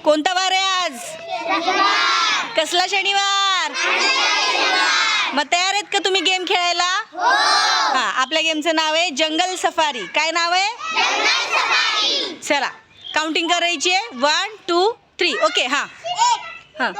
कोणता वार आहे आज? कसला शनिवार? मग तयार आहेत का तुम्ही गेम खेळायला? हा, आपल्या गेमचं नाव आहे जंगल सफारी. काय नाव आहे? चला काउंटिंग करायची आहे. 1 2 3. ओके. हां हां.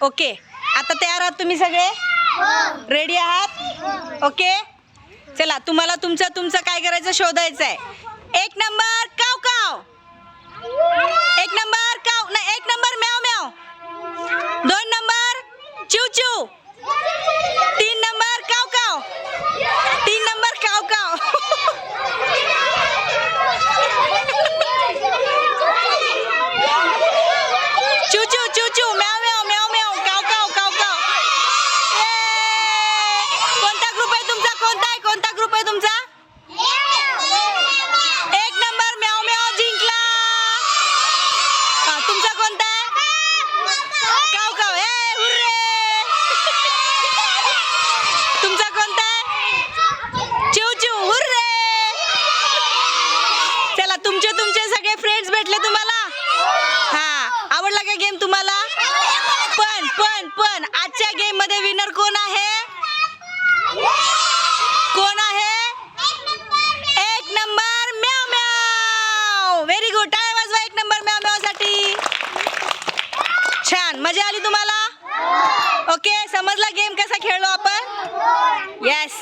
ओके. आता तयार आहात तुम्ही सगळे? रेडी आहात? ओके. चला तुम्हाला तुमचं काय करायचं शोधायचं आहे. 1 नंबर काव काव. 1 नंबर काव नाही, 1 नंबर म्याव म्याव. 2 नंबर चिव चिव. 3 नंबर काव काव. 3 नंबर काव काव. चिव चिव चिव चिव. म्याव म्याव म्याव म्याव. काव काव काव काव. कोणता ग्रुप आहे तुमचा? कोणता ग्रुप आहे तुमचा? 1 नंबर म्याव म्याव जिंकला. तुमचा कोणता आहे? काव काव. हुर्रे. तुमचा कोणता आहे? चिव चिव. हुर्रे. चला तुमचे सगळे फ्रेंड्स भेटले तुम्हाला? हा, आवडला का गेम तुम्हाला? पण आजच्या गेम मध्ये विनर कोण आहे? कोण आहे? 1 नंबर म्याव म्याव. Very good. टाळ्या वाजवा 1 नंबर म्याव म्याव साठी. छान. मजा आली तुम्हाला? ओके. समजला गेम कसा खेळलो आपण? येस.